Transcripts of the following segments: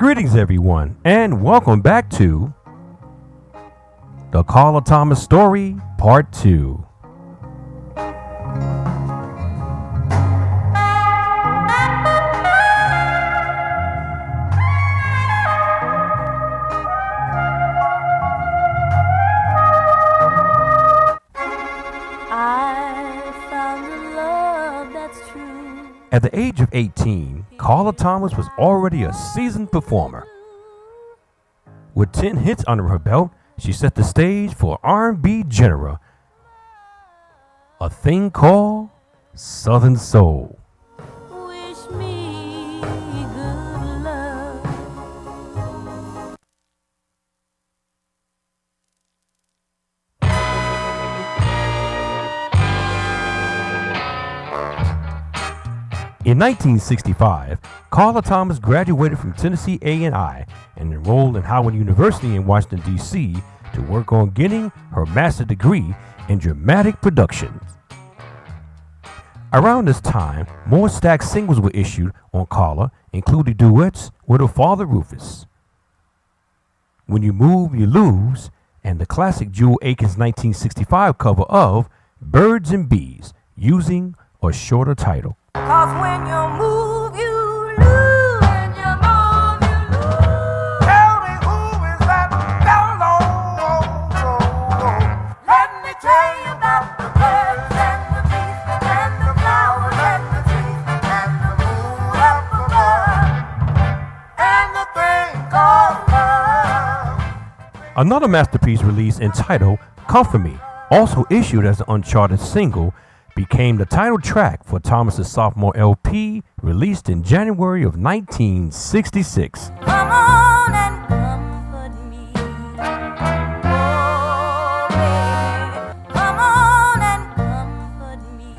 Greetings, everyone, and welcome back to the Carla Thomas Story, Part 2. At the age of 18, Carla Thomas was already a seasoned performer. With 10 hits under her belt, she set the stage for R&B genre, a thing called Southern Soul. Wish me good luck. In 1965, Carla Thomas graduated from Tennessee A&I and enrolled in Howard University in Washington, D.C. to work on getting her master's degree in dramatic productions. Around this time, more Stax singles were issued on Carla, including duets with her father Rufus. When You Move, You Lose, and the classic Jewel Akins 1965 cover of Birds and Bees, using a shorter title. 'Cause when you move, you lose. When you move, you lose. Tell me who is that fellow? Let me tell you about the birds and the bees and the flowers and the trees and the moon up above and the thing called love. Another masterpiece released entitled Comfort Me, also issued as an uncharted single, became the title track for Thomas's sophomore LP, released in January of 1966. Come on and comfort me. Oh, baby. Come on and comfort me.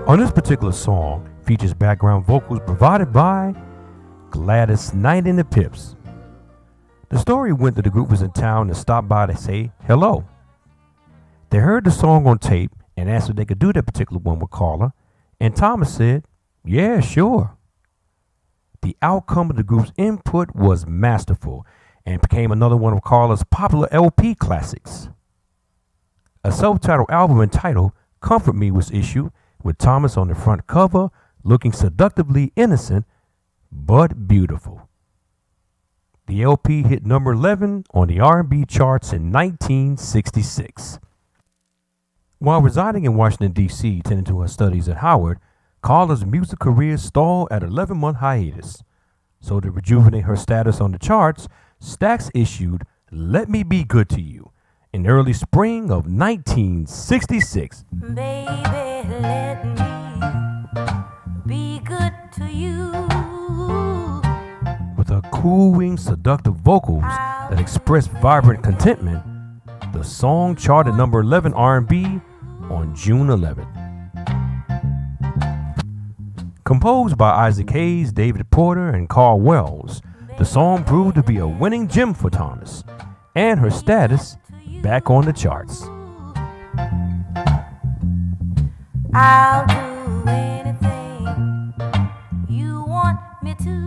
On this particular song, features background vocals provided by Gladys Knight and the Pips. The story went that the group was in town and stopped by to say hello. They heard the song on tape and asked if they could do that particular one with Carla, and Thomas said, yeah, sure. The outcome of the group's input was masterful and became another one of Carla's popular LP classics. A self-titled album entitled Comfort Me was issued, with Thomas on the front cover looking seductively innocent but beautiful. The LP hit number 11 on the R&B charts in 1966. While residing in Washington, D.C., tending to her studies at Howard, Carla's music career stalled at an 11-month hiatus. So to rejuvenate her status on the charts, Stax issued Let Me Be Good to You in the early spring of 1966. Baby, let me be good to you. With her cooing, seductive vocals that express vibrant contentment, the song charted number 11 R&B on June 11th. Composed by Isaac Hayes, David Porter, and Carl Wells, the song proved to be a winning gem for Thomas, and her status back on the charts. I'll do anything you want me to.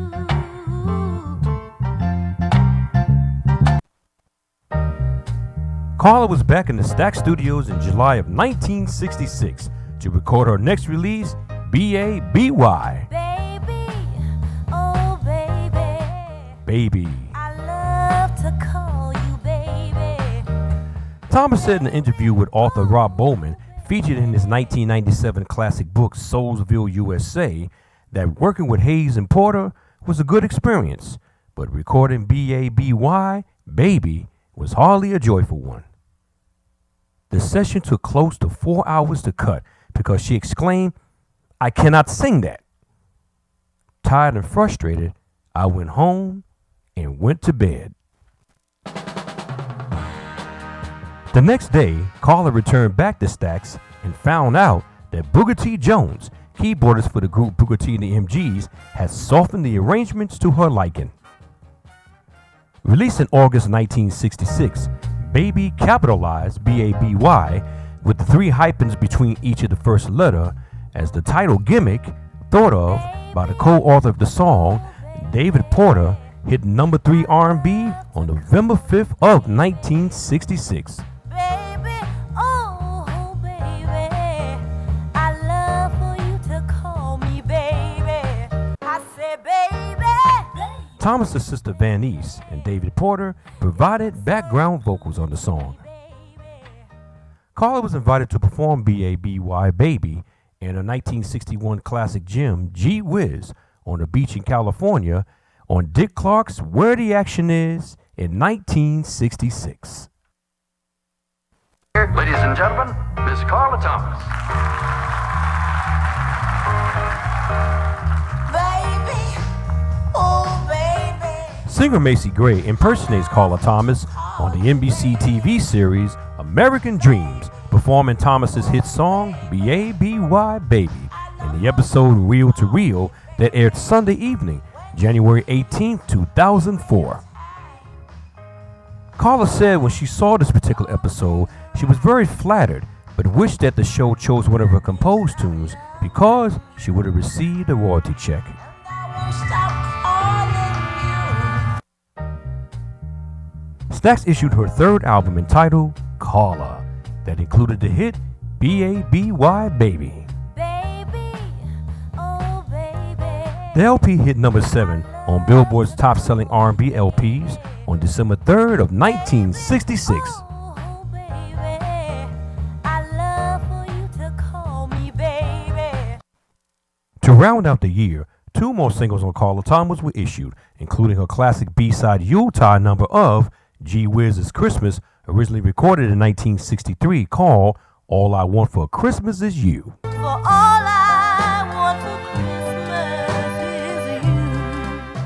Carla was back in the Stax Studios in July of 1966 to record her next release, B.A.B.Y. Baby, oh baby. Baby. I love to call you baby. Thomas said in an interview with author Rob Bowman, featured in his 1997 classic book Soulsville, USA, that working with Hayes and Porter was a good experience, but recording B.A.B.Y. Baby was hardly a joyful one. The session took close to 4 hours to cut because she exclaimed, "I cannot sing that." Tired and frustrated, I went home and went to bed. The next day, Carla returned back to Stax and found out that Booker T. Jones, keyboardist for the group Booker T. and the MGs, had softened the arrangements to her liking. Released in August 1966, Baby capitalized B.A.B.Y. with the 3 hyphens between each of the first letter as the title gimmick thought of by the co-author of the song, David Porter, hit number 3 R&B on November 5th of 1966. Baby, oh baby, I love for you to call me baby. I say baby. Thomas's sister Van East and David Porter provided background vocals on the song. Carla was invited to perform B.A.B.Y. Baby in a 1961 classic gem, Gee Whiz, on a beach in California on Dick Clark's Where the Action Is in 1966. Ladies and gentlemen, Miss Carla Thomas. Baby, oh baby. Singer Macy Gray impersonates Carla Thomas on the NBC TV series American Dreams, performing Thomas's hit song B.A.B.Y. Baby in the episode Reel to Reel that aired Sunday evening, January 18, 2004. Carla said when she saw this particular episode, she was very flattered, but wished that the show chose one of her composed tunes because she would have received a royalty check. Stax issued her third album entitled Carla, that included the hit B.A.B.Y. Baby. Baby, oh baby. The LP hit number 7 on Billboard's top-selling R&B LPs on December 3rd of 1966. Oh baby, I love for you to call me baby. To round out the year, 2 more singles on Carla Thomas were issued, including her classic B-side Yuletide number of Gee Whiz's Christmas, originally recorded in 1963, called All I Want for Christmas Is You. For all I want for Christmas is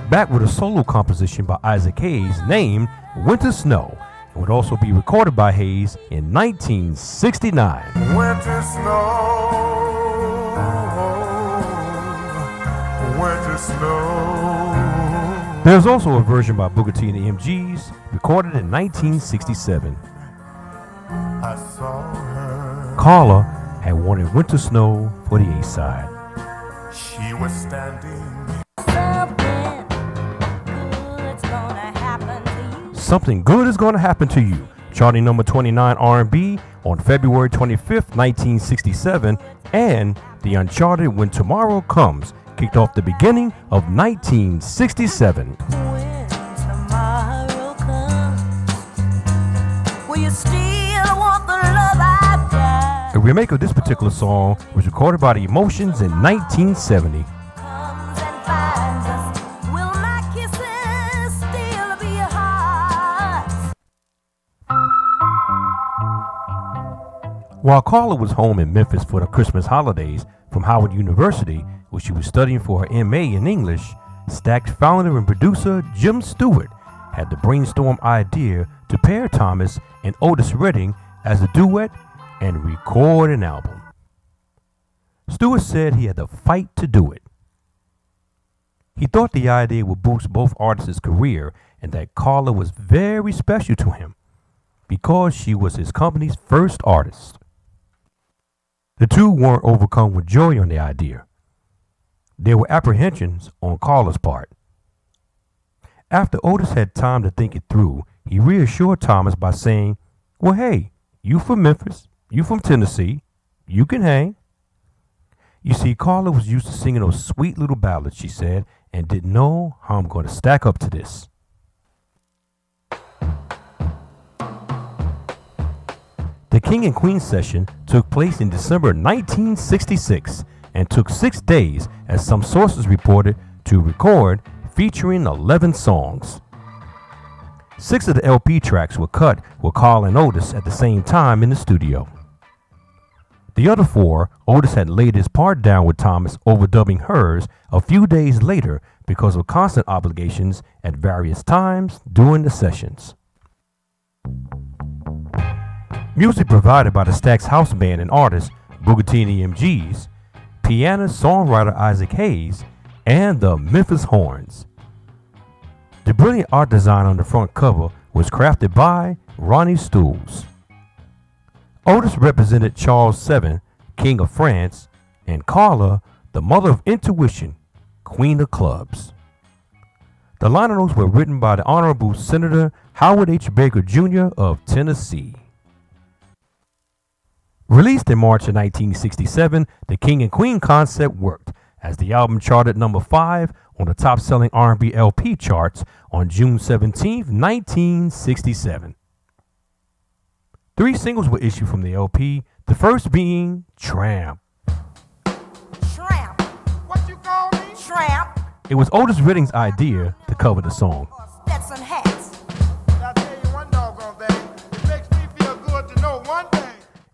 you. Back with a solo composition by Isaac Hayes named Winter Snow, and would also be recorded by Hayes in 1969. Winter snow, winter snow. There's also a version by Booker T and the MGs, recorded in 1967. I saw her. Carla had wanted Winter Snow for the A-side. She was standing. Something good is gonna happen to you. Something Good Is Gonna Happen to You, charting number 29 R&B on February 25th, 1967, and The Uncharted When Tomorrow Comes kicked off the beginning of 1967. When tomorrow comes, will you still want the love I've got? A remake of this particular song was recorded by The Emotions in 1970. Comes and finds us. Will my kisses still be hot? While Carla was home in Memphis for the Christmas holidays from Howard University, where she was studying for her MA in English, Stax founder and producer Jim Stewart had the brainstorm idea to pair Thomas and Otis Redding as a duet and record an album. Stewart said he had to fight to do it. He thought the idea would boost both artists' career and that Carla was very special to him because she was his company's first artist. The two weren't overcome with joy on the idea. There were apprehensions on Carla's part. After Otis had time to think it through, he reassured Thomas by saying, "Well, hey, you from Memphis, you from Tennessee, you can hang." You see, Carla was used to singing those sweet little ballads, she said, and didn't know how I'm going to stack up to this. The King and Queen session took place in December 1966 and took 6 days, as some sources reported, to record, featuring 11 songs. 6 of the LP tracks were cut with Carl and Otis at the same time in the studio. The other 4, Otis had laid his part down with Thomas, overdubbing hers a few days later because of constant obligations at various times during the sessions. Music provided by the Stax House Band and artists Booker T and the MGs, pianist-songwriter Isaac Hayes, and the Memphis Horns. The brilliant art design on the front cover was crafted by Ronnie Stools. Otis represented Charles VII, King of France, and Carla, the mother of intuition, Queen of Clubs. The liner notes were written by the Honorable Senator Howard H. Baker Jr. of Tennessee. Released in March of 1967, the King and Queen concept worked, as the album charted number 5 on the top-selling R&B LP charts on June 17, 1967. 3 singles were issued from the LP, the first being Tramp. Tramp. What you call me? Tramp. It was Otis Redding's idea to cover the song. Stetson hats. I'll tell you one doggone thing. It makes me feel good to know one thing.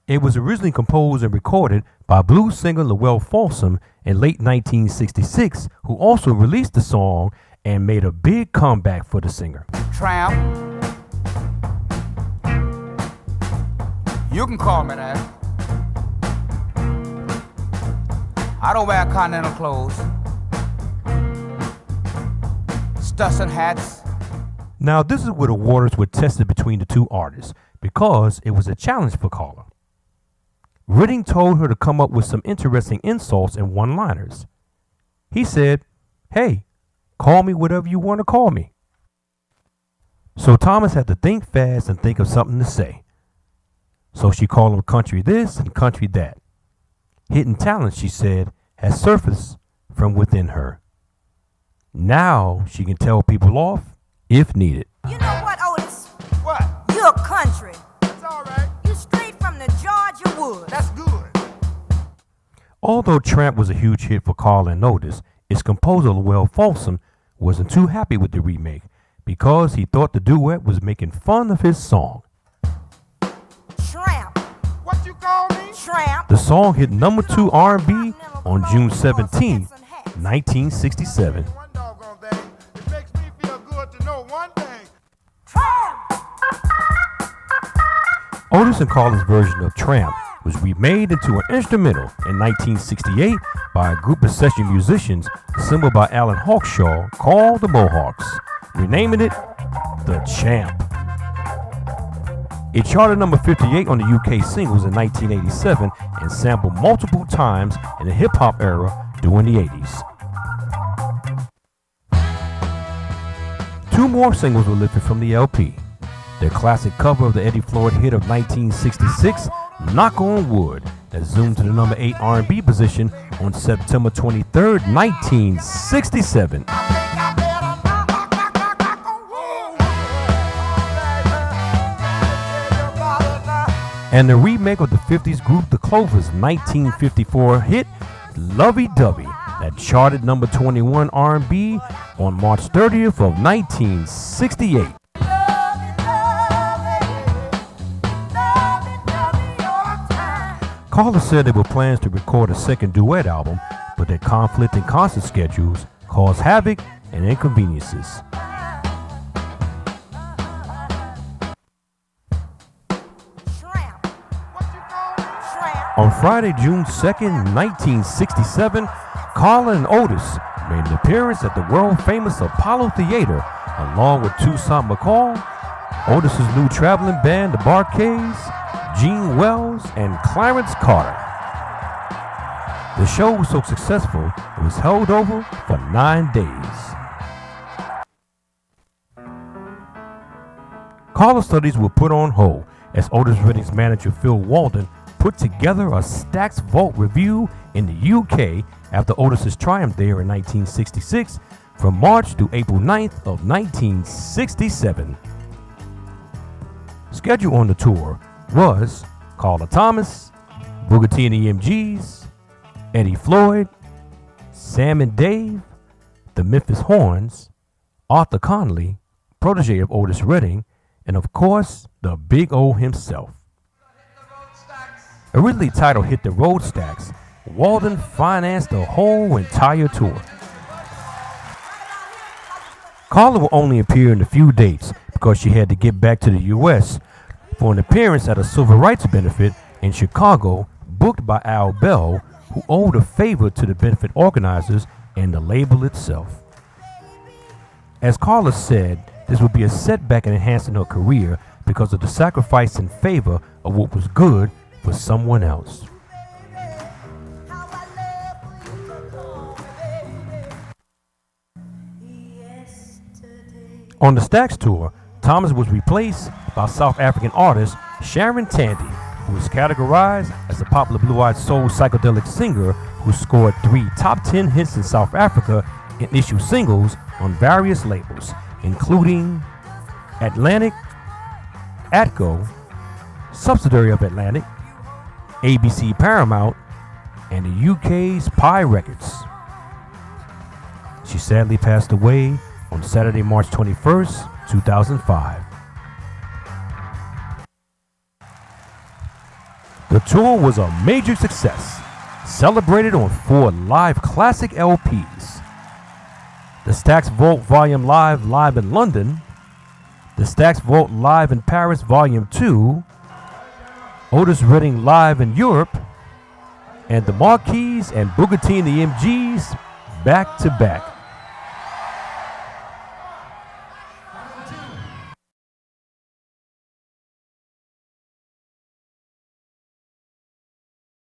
It was originally composed and recorded by blues singer Lowell Folsom in late 1966, who also released the song and made a big comeback for the singer. Tramp. You can call me that. I don't wear continental clothes. Stetson hats. Now, this is where the waters were tested between the two artists, because it was a challenge for Carla. Redding told her to come up with some interesting insults and one-liners. He said, "Hey, call me whatever you want to call me." So Thomas had to think fast and think of something to say. So she called him country this and country that. Hidden talent, she said, has surfaced from within her. Now she can tell people off if needed. You know what, Otis? What? You're country. That's all right. You straight from the Georgia woods. That's good. Although Tramp was a huge hit for Carla and Otis, its composer Lowell Folsom wasn't too happy with the remake because he thought the duet was making fun of his song. Tramp. What you call me? Tramp. The song hit number 2 R&B on June 17, 1967. One doggone thing. It makes me feel good to know one thing. Tramp. Otis and Carla's version of Tramp was remade into an instrumental in 1968 by a group of session musicians assembled by Alan Hawkshaw called the Mohawks, renaming it The Champ. It charted number 58 on the UK singles in 1987 and sampled multiple times in the hip-hop era during the 80s. 2 more singles were lifted from the LP. Their classic cover of the Eddie Floyd hit of 1966, Knock on Wood, that zoomed to the number 8 R&B position on September 23, 1967. And the remake of the 50s group The Clovers' 1954 hit, Lovey Dovey, that charted number 21 R&B on March 30th of 1968. Carla said there were plans to record a second duet album, but their conflicting concert schedules caused havoc and inconveniences. On Friday, June 2nd, 1967, Carla and Otis made an appearance at the world-famous Apollo Theater, along with Toussaint McCall, Otis's new traveling band, the Barkays, Gene Wells, and Clarence Carter. The show was so successful, it was held over for 9 days. Carla's studies were put on hold as Otis Redding's manager Phil Walden put together a Stax Vault review in the UK after Otis's triumph there in 1966 from March to April 9th of 1967. Scheduled on the tour was Carla Thomas, Booker T and the MGs, Eddie Floyd, Sam and Dave, the Memphis Horns, Arthur Conley, protege of Otis Redding, and of course, the Big O himself. Originally titled Hit the Road Stacks, Walden financed the whole entire tour. Carla will only appear in a few dates because she had to get back to the U.S. for an appearance at a civil rights benefit in Chicago booked by Al Bell, who owed a favor to the benefit organizers and the label itself. As Carla said, this would be a setback in enhancing her career because of the sacrifice in favor of what was good for someone else. On the Stax tour, Thomas was replaced by South African artist Sharon Tandy, who is categorized as a popular blue-eyed soul psychedelic singer who scored 3 top 10 hits in South Africa and issued singles on various labels, including Atlantic, Atco, subsidiary of Atlantic, ABC Paramount, and the UK's Pi Records. She sadly passed away on Saturday, March 21st, 2005. The tour was a major success, celebrated on 4 live classic LPs. The Stax Vault Volume Live in London, the Stax Vault Live in Paris Volume 2, Otis Redding Live in Europe, and the Marquis and Booker T and the MGs back to back.